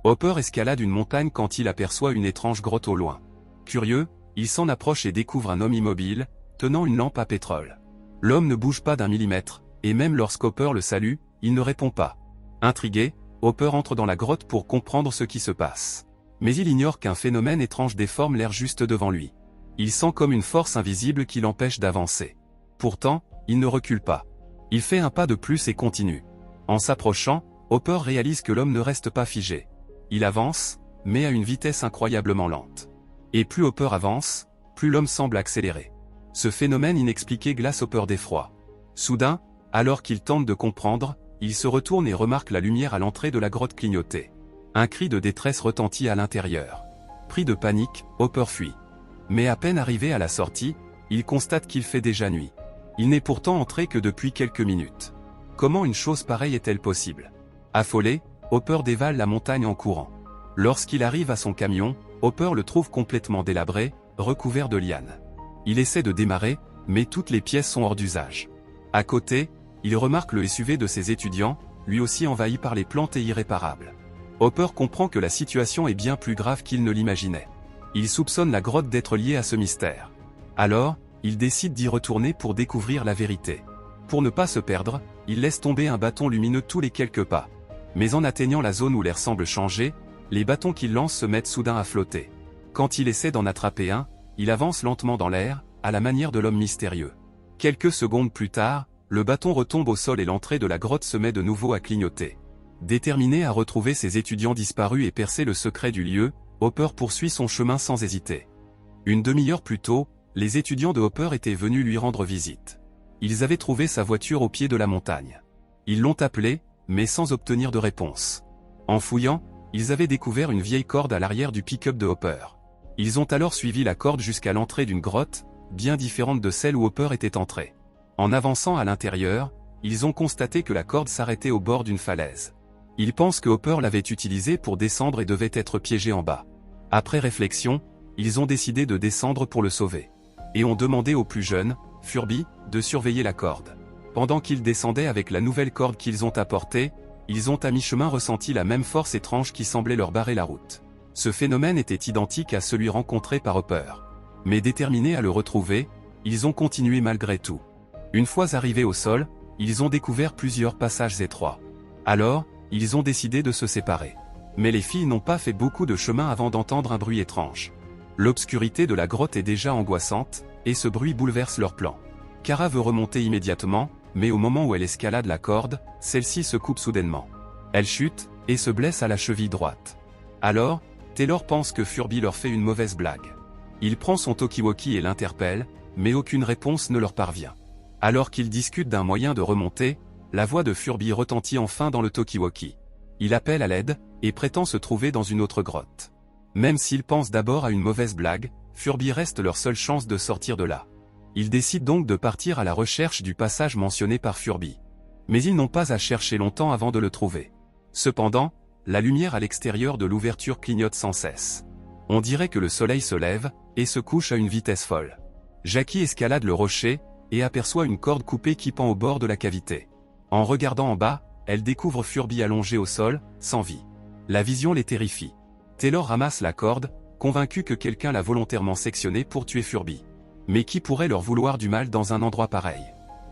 Hopper escalade une montagne quand il aperçoit une étrange grotte au loin. Curieux, il s'en approche et découvre un homme immobile, tenant une lampe à pétrole. L'homme ne bouge pas d'un millimètre, et même lorsqu'Hopper le salue, il ne répond pas. Intrigué, Hopper entre dans la grotte pour comprendre ce qui se passe. Mais il ignore qu'un phénomène étrange déforme l'air juste devant lui. Il sent comme une force invisible qui l'empêche d'avancer. Pourtant, il ne recule pas. Il fait un pas de plus et continue. En s'approchant, Hopper réalise que l'homme ne reste pas figé. Il avance, mais à une vitesse incroyablement lente. Et plus Hopper avance, plus l'homme semble accélérer. Ce phénomène inexpliqué glace Hopper d'effroi. Soudain, alors qu'il tente de comprendre, il se retourne et remarque la lumière à l'entrée de la grotte clignoter. Un cri de détresse retentit à l'intérieur. Pris de panique, Hopper fuit. Mais à peine arrivé à la sortie, il constate qu'il fait déjà nuit. Il n'est pourtant entré que depuis quelques minutes. Comment une chose pareille est-elle possible? Affolé, Hopper dévale la montagne en courant. Lorsqu'il arrive à son camion, Hopper le trouve complètement délabré, recouvert de lianes. Il essaie de démarrer, mais toutes les pièces sont hors d'usage. À côté, il remarque le SUV de ses étudiants, lui aussi envahi par les plantes et irréparable. Hopper comprend que la situation est bien plus grave qu'il ne l'imaginait. Il soupçonne la grotte d'être liée à ce mystère. Alors, il décide d'y retourner pour découvrir la vérité. Pour ne pas se perdre, il laisse tomber un bâton lumineux tous les quelques pas. Mais en atteignant la zone où l'air semble changer, les bâtons qu'il lance se mettent soudain à flotter. Quand il essaie d'en attraper un, il avance lentement dans l'air, à la manière de l'homme mystérieux. Quelques secondes plus tard, le bâton retombe au sol et l'entrée de la grotte se met de nouveau à clignoter. Déterminé à retrouver ses étudiants disparus et percer le secret du lieu, Hopper poursuit son chemin sans hésiter. Une demi-heure plus tôt, les étudiants de Hopper étaient venus lui rendre visite. Ils avaient trouvé sa voiture au pied de la montagne. Ils l'ont appelé, mais sans obtenir de réponse. En fouillant, ils avaient découvert une vieille corde à l'arrière du pick-up de Hopper. Ils ont alors suivi la corde jusqu'à l'entrée d'une grotte, bien différente de celle où Hopper était entré. En avançant à l'intérieur, ils ont constaté que la corde s'arrêtait au bord d'une falaise. Ils pensent que Hopper l'avait utilisée pour descendre et devait être piégé en bas. Après réflexion, ils ont décidé de descendre pour le sauver. Et ont demandé au plus jeune, Furby, de surveiller la corde. Pendant qu'ils descendaient avec la nouvelle corde qu'ils ont apportée, ils ont à mi-chemin ressenti la même force étrange qui semblait leur barrer la route. Ce phénomène était identique à celui rencontré par Hopper. Mais déterminés à le retrouver, ils ont continué malgré tout. Une fois arrivés au sol, ils ont découvert plusieurs passages étroits. Alors, ils ont décidé de se séparer. Mais les filles n'ont pas fait beaucoup de chemin avant d'entendre un bruit étrange. L'obscurité de la grotte est déjà angoissante, et ce bruit bouleverse leurs plans. Kara veut remonter immédiatement, mais au moment où elle escalade la corde, celle-ci se coupe soudainement. Elle chute, et se blesse à la cheville droite. Alors, Taylor pense que Furby leur fait une mauvaise blague. Il prend son talkie-walkie et l'interpelle, mais aucune réponse ne leur parvient. Alors qu'ils discutent d'un moyen de remonter, la voix de Furby retentit enfin dans le talkie-walkie. Il appelle à l'aide, et prétend se trouver dans une autre grotte. Même s'ils pensent d'abord à une mauvaise blague, Furby reste leur seule chance de sortir de là. Ils décident donc de partir à la recherche du passage mentionné par Furby. Mais ils n'ont pas à chercher longtemps avant de le trouver. Cependant, la lumière à l'extérieur de l'ouverture clignote sans cesse. On dirait que le soleil se lève, et se couche à une vitesse folle. Jackie escalade le rocher, et aperçoit une corde coupée qui pend au bord de la cavité. En regardant en bas, elle découvre Furby allongé au sol, sans vie. La vision les terrifie. Taylor ramasse la corde, convaincu que quelqu'un l'a volontairement sectionnée pour tuer Furby. Mais qui pourrait leur vouloir du mal dans un endroit pareil?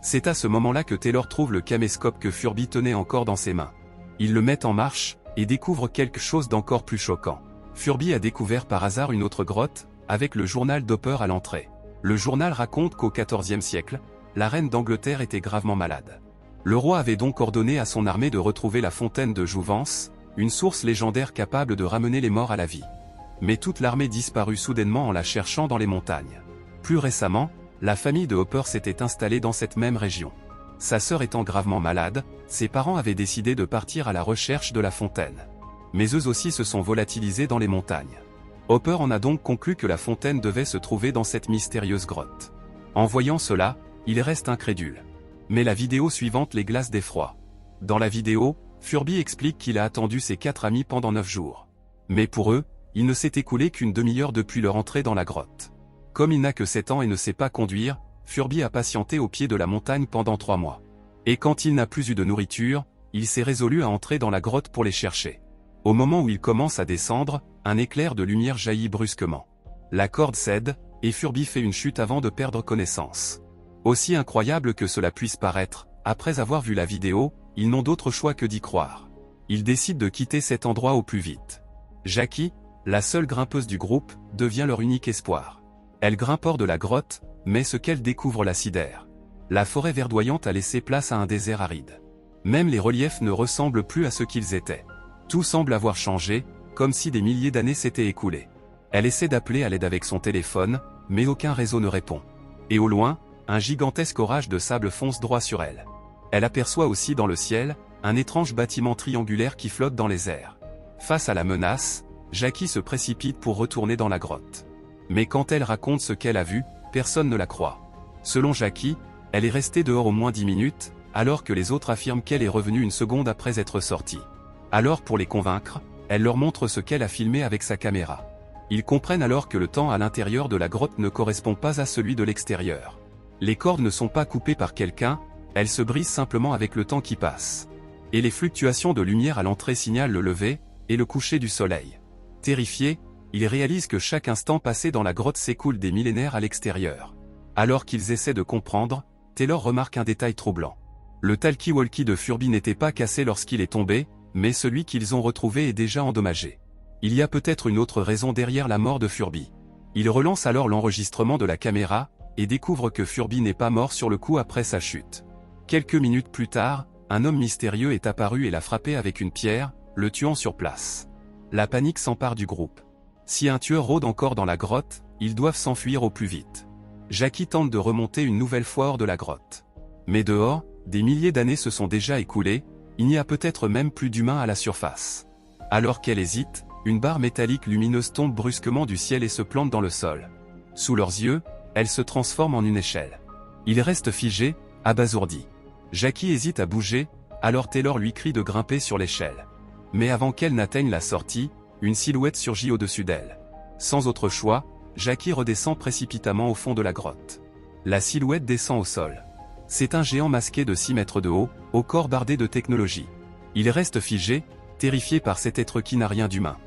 C'est à ce moment-là que Taylor trouve le caméscope que Furby tenait encore dans ses mains. Il le met en marche, et découvre quelque chose d'encore plus choquant. Furby a découvert par hasard une autre grotte, avec le journal d'Hopper à l'entrée. Le journal raconte qu'au XIVe siècle, la reine d'Angleterre était gravement malade. Le roi avait donc ordonné à son armée de retrouver la fontaine de Jouvence, une source légendaire capable de ramener les morts à la vie. Mais toute l'armée disparut soudainement en la cherchant dans les montagnes. Plus récemment, la famille de Hopper s'était installée dans cette même région. Sa sœur étant gravement malade, ses parents avaient décidé de partir à la recherche de la fontaine. Mais eux aussi se sont volatilisés dans les montagnes. Hopper en a donc conclu que la fontaine devait se trouver dans cette mystérieuse grotte. En voyant cela, il reste incrédule. Mais la vidéo suivante les glace d'effroi. Dans la vidéo, Furby explique qu'il a attendu ses 4 amis pendant 9 jours. Mais pour eux, il ne s'est écoulé qu'une demi-heure depuis leur entrée dans la grotte. Comme il n'a que 7 ans et ne sait pas conduire, Furby a patienté au pied de la montagne pendant 3 mois. Et quand il n'a plus eu de nourriture, il s'est résolu à entrer dans la grotte pour les chercher. Au moment où ils commencent à descendre, un éclair de lumière jaillit brusquement. La corde cède, et Furby fait une chute avant de perdre connaissance. Aussi incroyable que cela puisse paraître, après avoir vu la vidéo, ils n'ont d'autre choix que d'y croire. Ils décident de quitter cet endroit au plus vite. Jackie, la seule grimpeuse du groupe, devient leur unique espoir. Elle grimpe hors de la grotte, mais ce qu'elle découvre la sidère. La forêt verdoyante a laissé place à un désert aride. Même les reliefs ne ressemblent plus à ce qu'ils étaient. Tout semble avoir changé, comme si des milliers d'années s'étaient écoulées. Elle essaie d'appeler à l'aide avec son téléphone, mais aucun réseau ne répond. Et au loin, un gigantesque orage de sable fonce droit sur elle. Elle aperçoit aussi dans le ciel, un étrange bâtiment triangulaire qui flotte dans les airs. Face à la menace, Jackie se précipite pour retourner dans la grotte. Mais quand elle raconte ce qu'elle a vu, personne ne la croit. Selon Jackie, elle est restée dehors au moins 10 minutes, alors que les autres affirment qu'elle est revenue une seconde après être sortie. Alors pour les convaincre, elle leur montre ce qu'elle a filmé avec sa caméra. Ils comprennent alors que le temps à l'intérieur de la grotte ne correspond pas à celui de l'extérieur. Les cordes ne sont pas coupées par quelqu'un, elles se brisent simplement avec le temps qui passe. Et les fluctuations de lumière à l'entrée signalent le lever et le coucher du soleil. Terrifiés, ils réalisent que chaque instant passé dans la grotte s'écoule des millénaires à l'extérieur. Alors qu'ils essaient de comprendre, Taylor remarque un détail troublant. Le talkie-walkie de Furby n'était pas cassé lorsqu'il est tombé, mais celui qu'ils ont retrouvé est déjà endommagé. Il y a peut-être une autre raison derrière la mort de Furby. Ils relancent alors l'enregistrement de la caméra, et découvrent que Furby n'est pas mort sur le coup après sa chute. Quelques minutes plus tard, un homme mystérieux est apparu et l'a frappé avec une pierre, le tuant sur place. La panique s'empare du groupe. Si un tueur rôde encore dans la grotte, ils doivent s'enfuir au plus vite. Jackie tente de remonter une nouvelle fois hors de la grotte. Mais dehors, des milliers d'années se sont déjà écoulées, il n'y a peut-être même plus d'humains à la surface. Alors qu'elle hésite, une barre métallique lumineuse tombe brusquement du ciel et se plante dans le sol. Sous leurs yeux, elle se transforme en une échelle. Ils restent figés, abasourdis. Jackie hésite à bouger, alors Taylor lui crie de grimper sur l'échelle. Mais avant qu'elle n'atteigne la sortie, une silhouette surgit au-dessus d'elle. Sans autre choix, Jackie redescend précipitamment au fond de la grotte. La silhouette descend au sol. C'est un géant masqué de 6 mètres de haut, au corps bardé de technologie. Il reste figé, terrifié par cet être qui n'a rien d'humain.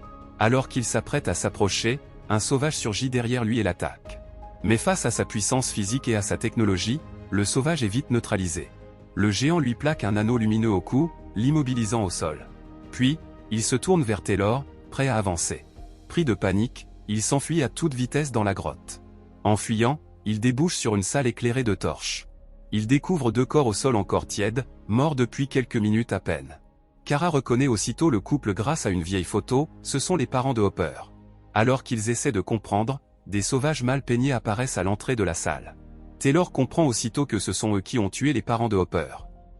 Alors qu'il s'apprête à s'approcher, un sauvage surgit derrière lui et l'attaque. Mais face à sa puissance physique et à sa technologie, le sauvage est vite neutralisé. Le géant lui plaque un anneau lumineux au cou, l'immobilisant au sol. Puis, il se tourne vers Taylor, prêt à avancer. Pris de panique, il s'enfuit à toute vitesse dans la grotte. En fuyant, il débouche sur une salle éclairée de torches. Il découvre 2 corps au sol encore tièdes, morts depuis quelques minutes à peine. Kara reconnaît aussitôt le couple grâce à une vieille photo, ce sont les parents de Hopper. Alors qu'ils essaient de comprendre, des sauvages mal peignés apparaissent à l'entrée de la salle. Taylor comprend aussitôt que ce sont eux qui ont tué les parents de Hopper.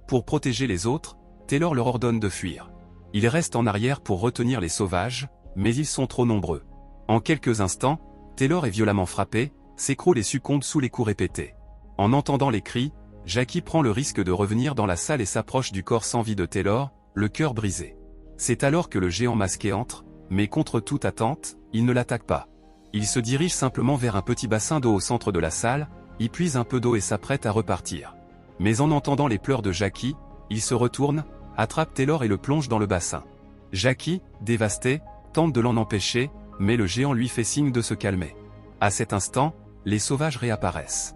Pour protéger les autres, Taylor leur ordonne de fuir. Ils restent en arrière pour retenir les sauvages, mais ils sont trop nombreux. En quelques instants, Taylor est violemment frappé, s'écroule et succombe sous les coups répétés. En entendant les cris, Jackie prend le risque de revenir dans la salle et s'approche du corps sans vie de Taylor, le cœur brisé. C'est alors que le géant masqué entre, mais contre toute attente, il ne l'attaque pas. Il se dirige simplement vers un petit bassin d'eau au centre de la salle, y puise un peu d'eau et s'apprête à repartir. Mais en entendant les pleurs de Jackie, il se retourne, attrape Taylor et le plonge dans le bassin. Jackie, dévasté, tente de l'en empêcher, mais le géant lui fait signe de se calmer. À cet instant, les sauvages réapparaissent.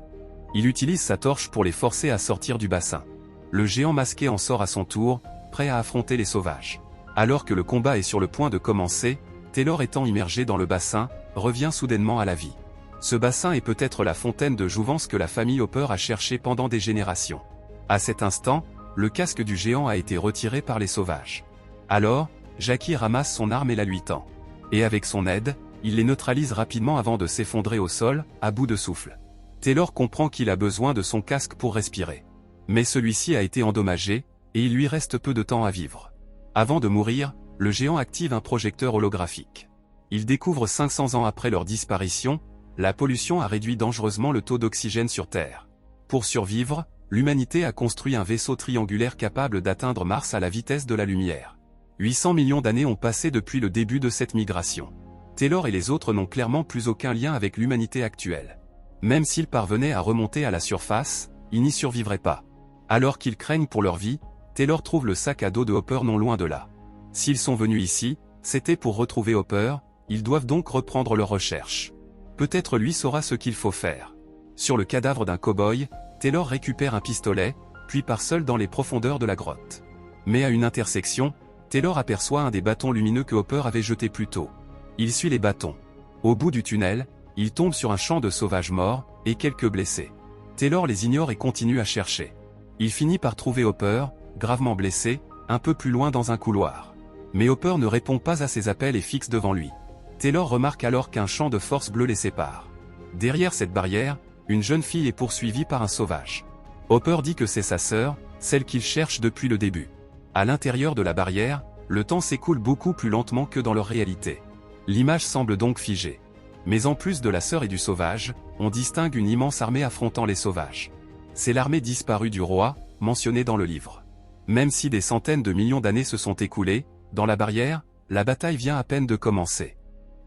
Il utilise sa torche pour les forcer à sortir du bassin. Le géant masqué en sort à son tour, prêt à affronter les sauvages. Alors que le combat est sur le point de commencer, Taylor étant immergé dans le bassin, revient soudainement à la vie. Ce bassin est peut-être la fontaine de jouvence que la famille Hopper a cherchée pendant des générations. À cet instant, le casque du géant a été retiré par les sauvages. Alors, Jackie ramasse son arme et la lui tend. Et avec son aide, il les neutralise rapidement avant de s'effondrer au sol, à bout de souffle. Taylor comprend qu'il a besoin de son casque pour respirer. Mais celui-ci a été endommagé, et il lui reste peu de temps à vivre. Avant de mourir, le géant active un projecteur holographique. Il découvre 500 ans après leur disparition, la pollution a réduit dangereusement le taux d'oxygène sur Terre. Pour survivre, l'humanité a construit un vaisseau triangulaire capable d'atteindre Mars à la vitesse de la lumière. 800 millions d'années ont passé depuis le début de cette migration. Taylor et les autres n'ont clairement plus aucun lien avec l'humanité actuelle. Même s'ils parvenaient à remonter à la surface, ils n'y survivraient pas. Alors qu'ils craignent pour leur vie, Taylor trouve le sac à dos de Hopper non loin de là. S'ils sont venus ici, C'était pour retrouver Hopper, ils doivent donc reprendre leurs recherches. Peut-être lui saura ce qu'il faut faire. Sur le cadavre d'un cow-boy, Taylor récupère un pistolet, puis part seul dans les profondeurs de la grotte. Mais à une intersection, Taylor aperçoit un des bâtons lumineux que Hopper avait jeté plus tôt. Il suit les bâtons. Au bout du tunnel, il tombe sur un champ de sauvages morts, et quelques blessés. Taylor les ignore et continue à chercher. Il finit par trouver Hopper, gravement blessé, un peu plus loin dans un couloir. Mais Hopper ne répond pas à ses appels et fixe devant lui. Taylor remarque alors qu'un champ de force bleue les sépare. Derrière cette barrière, une jeune fille est poursuivie par un sauvage. Hopper dit que c'est sa sœur, celle qu'il cherche depuis le début. À l'intérieur de la barrière, le temps s'écoule beaucoup plus lentement que dans leur réalité. L'image semble donc figée. Mais en plus de la sœur et du sauvage, on distingue une immense armée affrontant les sauvages. C'est l'armée disparue du roi, mentionnée dans le livre. Même si des centaines de millions d'années se sont écoulées, dans la barrière, la bataille vient à peine de commencer.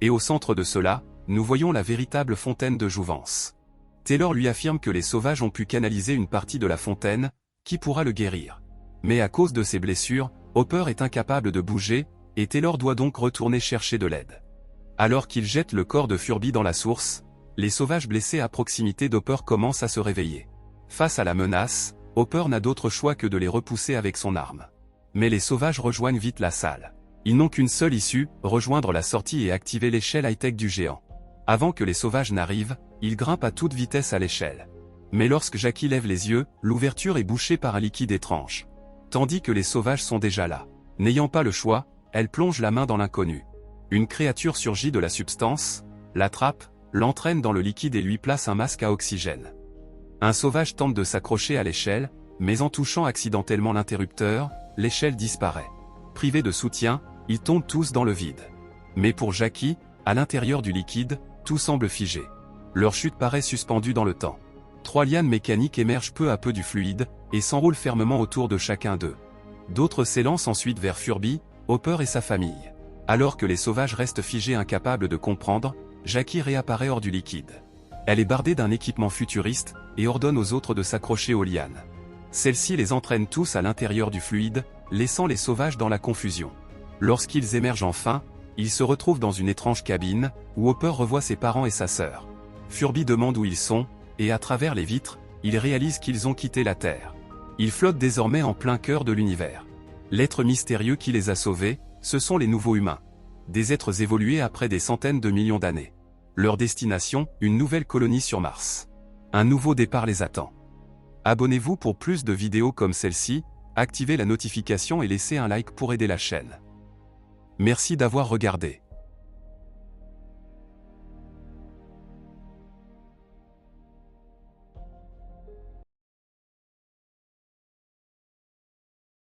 Et au centre de cela, nous voyons la véritable fontaine de jouvence. Taylor lui affirme que les sauvages ont pu canaliser une partie de la fontaine, qui pourra le guérir. Mais à cause de ses blessures, Hopper est incapable de bouger, et Taylor doit donc retourner chercher de l'aide. Alors qu'il jette le corps de Furby dans la source, les sauvages blessés à proximité d'Hopper commencent à se réveiller. Face à la menace, Hopper n'a d'autre choix que de les repousser avec son arme. Mais les sauvages rejoignent vite la salle. Ils n'ont qu'une seule issue, rejoindre la sortie et activer l'échelle high-tech du géant. Avant que les sauvages n'arrivent, ils grimpent à toute vitesse à l'échelle. Mais lorsque Jackie lève les yeux, l'ouverture est bouchée par un liquide étrange. Tandis que les sauvages sont déjà là. N'ayant pas le choix, elle plonge la main dans l'inconnu. Une créature surgit de la substance, l'attrape, l'entraîne dans le liquide et lui place un masque à oxygène. Un sauvage tente de s'accrocher à l'échelle, mais en touchant accidentellement l'interrupteur, l'échelle disparaît. Privés de soutien, ils tombent tous dans le vide. Mais pour Jackie, à l'intérieur du liquide, tout semble figé. Leur chute paraît suspendue dans le temps. 3 lianes mécaniques émergent peu à peu du fluide, et s'enroulent fermement autour de chacun d'eux. D'autres s'élancent ensuite vers Furby, Hopper et sa famille. Alors que les sauvages restent figés incapables de comprendre, Jackie réapparaît hors du liquide. Elle est bardée d'un équipement futuriste, et ordonne aux autres de s'accrocher aux lianes. Celle-ci les entraîne tous à l'intérieur du fluide, laissant les sauvages dans la confusion. Lorsqu'ils émergent enfin, ils se retrouvent dans une étrange cabine, où Hopper revoit ses parents et sa sœur. Furby demande où ils sont, et à travers les vitres, il réalise qu'ils ont quitté la Terre. Ils flottent désormais en plein cœur de l'univers. L'être mystérieux qui les a sauvés, ce sont les nouveaux humains. Des êtres évolués après des centaines de millions d'années. Leur destination, une nouvelle colonie sur Mars. Un nouveau départ les attend. Abonnez-vous pour plus de vidéos comme celle-ci, activez la notification et laissez un like pour aider la chaîne. Merci d'avoir regardé.